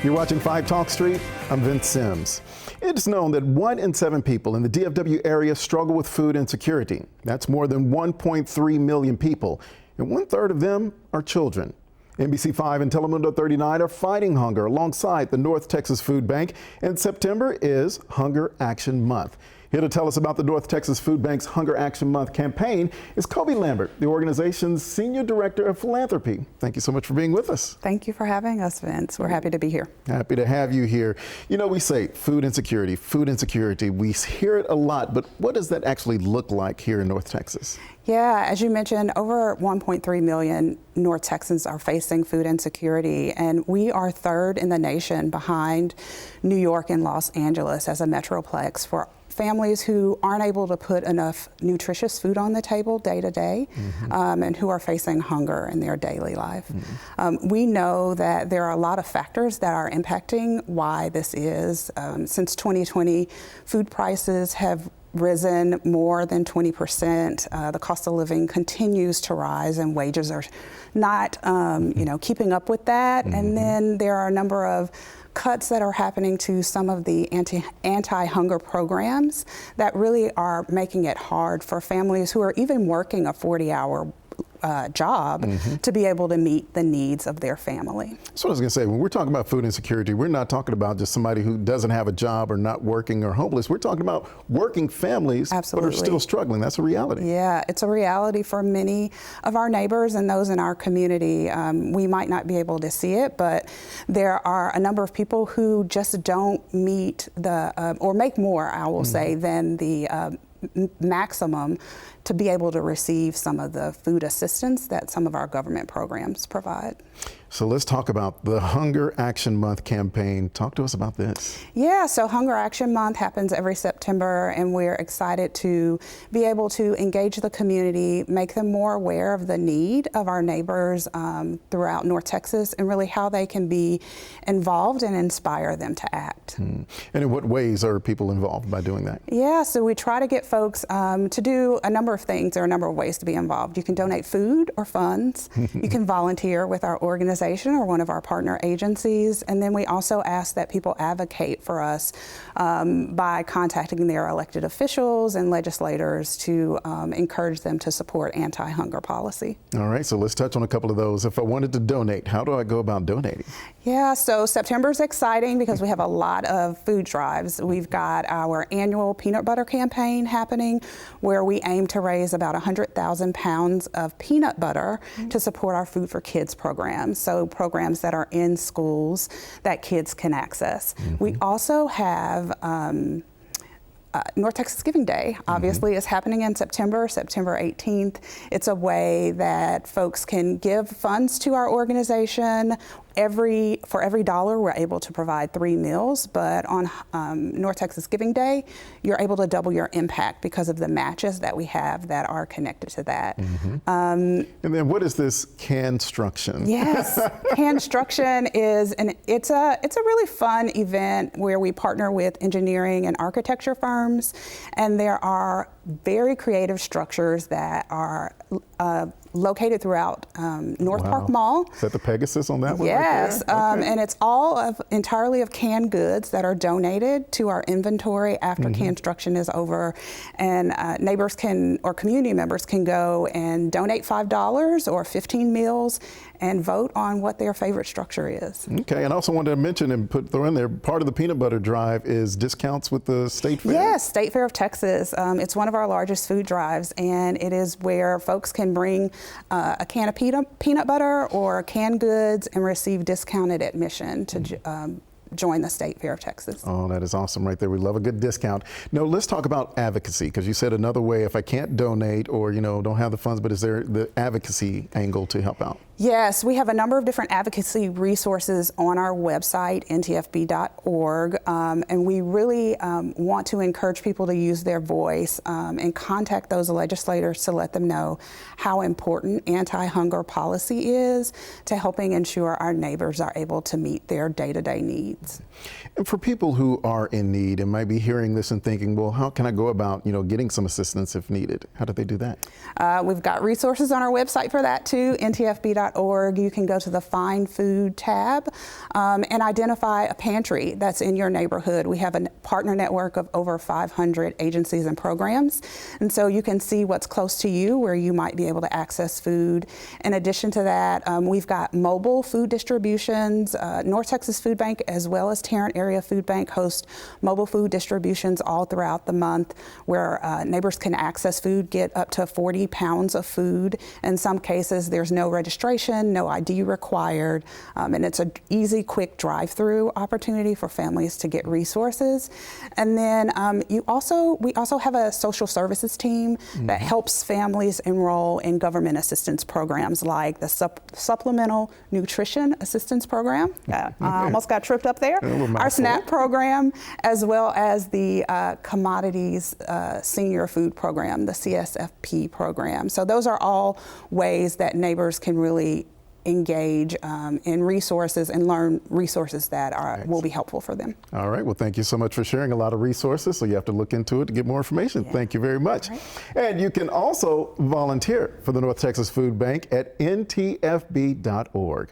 You're watching 5 Talk Street. I'm Vince Sims. It's known that 1 in 7 people in the DFW area struggle with food insecurity. That's more than 1.3 million people, and 1/3 of them are children. NBC5 and Telemundo 39 are fighting hunger alongside the North Texas Food Bank, and September is Hunger Action Month. Here to tell us about the North Texas Food Bank's Hunger Action Month campaign is Kobe Lambert, the organization's Senior Director of Philanthropy. Thank you so much for being with us. Thank you for having us, Vince. We're happy to be here. Happy to have you here. You know, we say food insecurity. We hear it a lot, but what does that actually look like here in North Texas? Yeah, as you mentioned, over 1.3 million North Texans are facing food insecurity, and we are 3rd in the nation behind New York and Los Angeles as a metroplex for families who aren't able to put enough nutritious food on the table day to day, and who are facing hunger in their daily life. We know that there are a lot of factors that are impacting why this is. Since 2020, food prices have risen more than 20%. The cost of living continues to rise, and wages are not, keeping up with that. And then there are a number of cuts that are happening to some of the anti-hunger programs that really are making it hard for families who are even working a 40-hour job to be able to meet the needs of their family. So I was going to say, when we're talking about food insecurity, we're not talking about just somebody who doesn't have a job or not working or homeless. We're talking about working families but are still struggling. That's a reality. Yeah, it's a reality for many of our neighbors and those in our community. We might not be able to see it, but there are a number of people who just don't meet the, or make more, I will say, than the maximum to be able to receive some of the food assistance that some of our government programs provide. So let's talk about the Hunger Action Month campaign. Talk to us about this. Yeah, so Hunger Action Month happens every September, and we're excited to be able to engage the community, make them more aware of the need of our neighbors throughout North Texas, and really how they can be involved and inspire them to act. And in what ways are people involved by doing that? Yeah, so we try to get folks to do a number of things. There are a number of ways to be involved. You can donate food or funds. You can volunteer with our organization or one of our partner agencies. And then we also ask that people advocate for us by contacting their elected officials and legislators to encourage them to support anti-hunger policy. All right, so let's touch on a couple of those. If I wanted to donate, how do I go about donating? Yeah, so September is exciting because we have a lot of food drives. We've got our annual peanut butter campaign happening where we aim to raise about 100,000 pounds of peanut butter to support our Food for Kids programs. So programs that are in schools that kids can access. We also have North Texas Giving Day, obviously, is happening in September 18th. It's a way that folks can give funds to our organization. For every dollar, we're able to provide 3 meals, but on North Texas Giving Day, you're able to double your impact because of the matches that we have that are connected to that. And then what is this Canstruction? Yes, Canstruction is, it's a really fun event where we partner with engineering and architecture firms, and there are very creative structures that are located throughout North Park Mall. Is that the Pegasus on that one? Yes, right there? And it's all entirely of canned goods that are donated to our inventory after Canstruction is over. And neighbors or community members can go and donate $5 or 15 meals and vote on what their favorite structure is. Okay, and I also wanted to mention and throw in there, part of the peanut butter drive is discounts with the State Fair? Yes, State Fair of Texas. It's one of our largest food drives, and it is where folks can bring a can of peanut butter or canned goods and receive discounted admission to join the State Fair of Texas. Oh, that is awesome right there. We love a good discount. No, let's talk about advocacy, because you said another way, if I can't donate or, don't have the funds, but is there the advocacy angle to help out? Yes, we have a number of different advocacy resources on our website, ntfb.org, and we really want to encourage people to use their voice and contact those legislators to let them know how important anti-hunger policy is to helping ensure our neighbors are able to meet their day-to-day needs. needs. And for people who are in need and might be hearing this and thinking, well, how can I go about, getting some assistance if needed? How do they do that? We've got resources on our website for that too, ntfb.org. You can go to the Find Food tab and identify a pantry that's in your neighborhood. We have a partner network of over 500 agencies and programs, and so you can see what's close to you where you might be able to access food. In addition to that, we've got mobile food distributions. North Texas Food Bank as well as Tarrant Area Food Bank host mobile food distributions all throughout the month where neighbors can access food, get up to 40 pounds of food. In some cases, there's no registration, no ID required, and it's an easy, quick drive-through opportunity for families to get resources. And then we also have a social services team that helps families enroll in government assistance programs like the Supplemental Nutrition Assistance Program. I almost got tripped up there. Our SNAP program, as well as the Commodities Senior Food Program, the CSFP program. So those are all ways that neighbors can really engage in resources and learn resources that will be helpful for them. All right. Well, thank you so much for sharing a lot of resources. So you have to look into it to get more information. Yeah. Thank you very much. Right. And you can also volunteer for the North Texas Food Bank at ntfb.org.